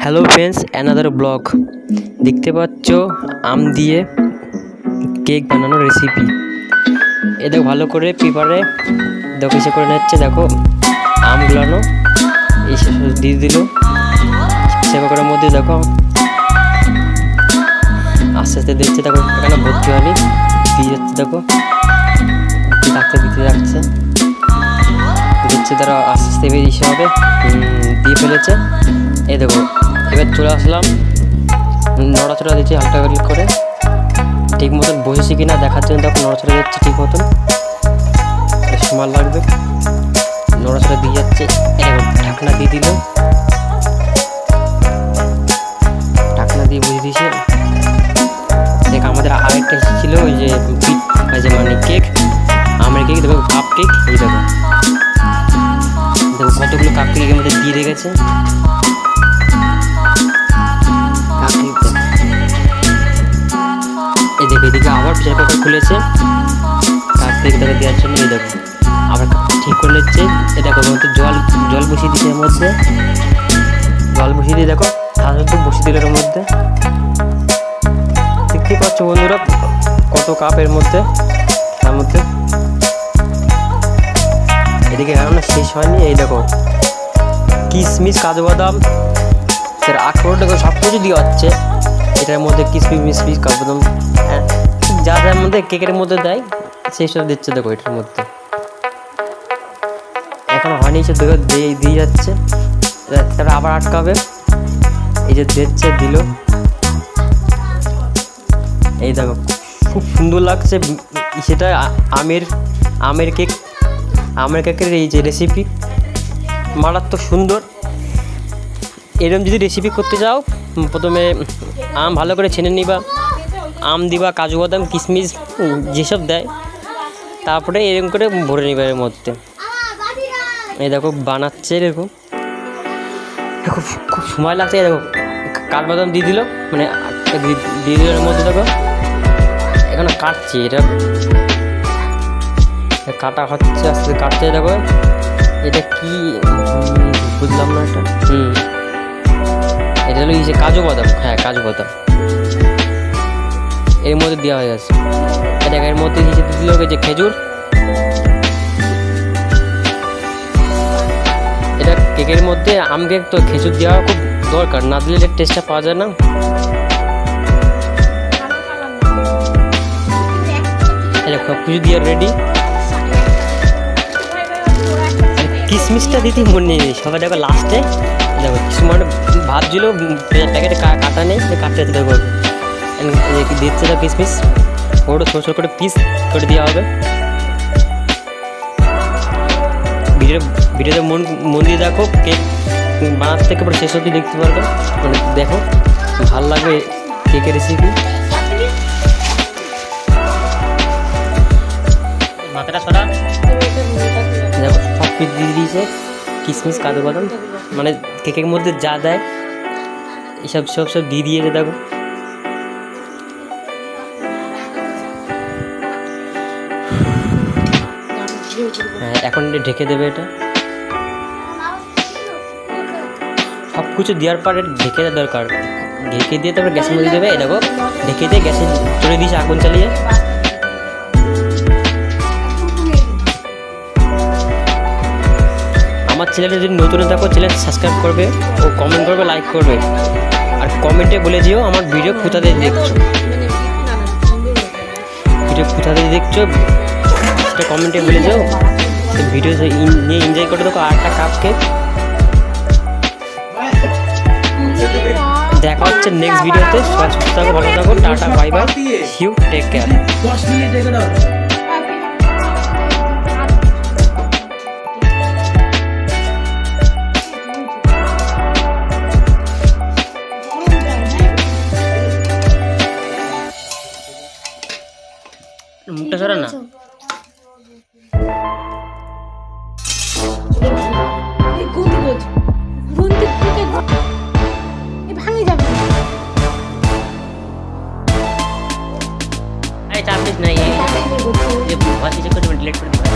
Hello friends, another blog. দেখতে পাচ্ছ আম দিয়ে কেক বানানোর রেসিপি। এ দেখো ভালো করে পেপারে দেখো ইসে করে নিচ্ছে। দেখো আমগুলানো এসে দিয়ে দিল সে পেপারের মধ্যে। দেখো আস্তে আস্তে দিচ্ছে। দেখো এখানে ভর্তি হয়নি, দিয়ে যাচ্ছে। দেখো দিতে যাচ্ছে দিচ্ছে, তারা আস্তে আস্তে বেরিয়ে হবে, দিয়ে ফেলেছে। এই দেখো এবার চলে আসলাম, নড়াচড়া দিচ্ছি হালকা করে, ঠিক মতন বসেছি কিনা দেখার জন্য। দেখো নড়াচড়া দিচ্ছে ঠিক মতন, সময় লাগবে। নড়াচড়া দিয়ে যাচ্ছে। এরকম ঢাকনা দিয়ে দিল, ঢাকনা দিয়ে বুঝে দিয়েছে। দেখ আমাদের আরেকটা ছিল ওই যে মানে কেক, আমের কেক। দেখো কাপ কেক, এই দেখো দেখো কতগুলো কাপ কেকের মধ্যে দিয়ে রেখেছে। এই দেখো এদিকে আবার প্রেসার কুকার খুলেছে কাপ কেক দেখো দেওয়ার জন্য। এই দেখো আবার ঠিক করে নিচ্ছে। এই দেখো জল বসিয়ে দিচ্ছে এর মধ্যে, জল বসিয়ে দিয়ে দেখো সাধারণত বসিয়ে দিল এর মধ্যে। দেখতেই পাচ্ছ বন্ধুরা কত কাপ এর মধ্যে, তার মধ্যে। এদিকে রান্না শেষ হয়নি। এই দেখো কিশমিশ, কাজু বাদাম, আখরোট, দেখো সব কিছু দিয়ে হচ্ছে এটার মধ্যে। কিশমিশ, কাজু বাদাম, হ্যাঁ যা যার মধ্যে কেকের মধ্যে দেয় সেই সব দিচ্ছে। দেখো এটার মধ্যে এখনো হয়নি, সে দেখো দিয়ে যাচ্ছে। তারপরে আবার আটকাবে। এই যে দিচ্ছে, দিল। এই দেখো খুব সুন্দর লাগছে সেটা। আমের কেকের এই যে রেসিপি মারাত্মক সুন্দর। এরকম যদি রেসিপি করতে যাও, প্রথমে আম ভালো করে ছেনে নিবা, আম দিবা, কাজু বাদাম, কিশমিশ যেসব দেয়, তারপরে এরকম করে ভরে নিবা এর মধ্যে। এই দেখো বানাচ্ছে এরকম, খুব সময় লাগছে। দেখো কাঠবাদাম দিয়ে দিল, মানে দিয়ে দিল এর মধ্যে। দেখো এখানে কাটছি, এটা কাটা হচ্ছে, আস্তে কাটছে। দেখো এটা কি বুঝলাম না এটা। এটা হলো এই যে কাজু বাদাম, হ্যাঁ কাজু বাদাম এর মধ্যে দেওয়া হয়ে গেছে। এটা এর মধ্যে দিল যে খেজুর। এটা কেকের মধ্যে আম কেক তো খেজুর দেওয়া খুব দরকার, না দিলে এর টেস্টটা পাওয়া যায় না। এটা সব কিছু দিয়ে রেডি। কিশমিশটা দিতে মনে নেই সবাই। দেখো লাস্টে দেখো কিছুমান ভাবছিল প্যাকেটে কাটা নেই, কাটতে দেখো দিচ্ছে। তো কিশমিশ ওটা ছোটো ছোটো করে পিস করে দেওয়া হবে। ভিডিওতে মন দিয়ে দেখো, কেক বানাতে থেকে পরে শেষ অবধি দেখতে পারবে, মানে দেখো ভালো লাগবে কেকের রেসিপি। মাথাটা সরা। দেখো সব কিছু দিয়ে দিয়েছে, কিশমিশ, কাজু বাদাম, মানে কেকের মধ্যে যা দেয় এইসব সব দিয়ে দিয়েছে। দেখো হ্যাঁ এখন ঢেকে দেবে। এটা সব কিছু দেওয়ার পরে ঢেকে দেওয়া দরকার। ঢেকে দিয়ে তারপরে গ্যাসের মধ্যে দেবে। দেখো ঢেকে দিয়ে গ্যাসে চলে দিয়েছে, আগুন চালিয়ে। আমার চ্যানেলে যদি নতুন থাকো, চ্যানেল সাবস্ক্রাইব করবে ও কমেন্ট করবে, লাইক করবে। আর কমেন্টে বলে দিও আমার ভিডিও কোথা থেকে দেখছো, সেটা কমেন্টে বলে দিও। ভিডিও নিয়ে এনজয় করে দেখো। আরেকটা কাপ কেক দেখা হচ্ছে নেক্সট ভিডিওতে। সুস্থ থাকো, ভালো থাকো, ta ta, bye bye, you take care. মুখটা সরা না। চাপিস নাই, ডিলেট করে দিবা।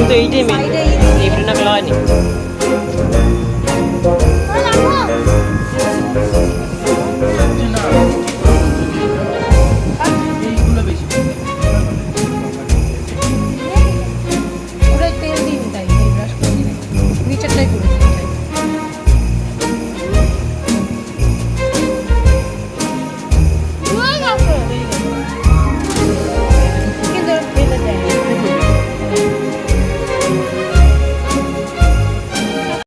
তো এইটাই মেন।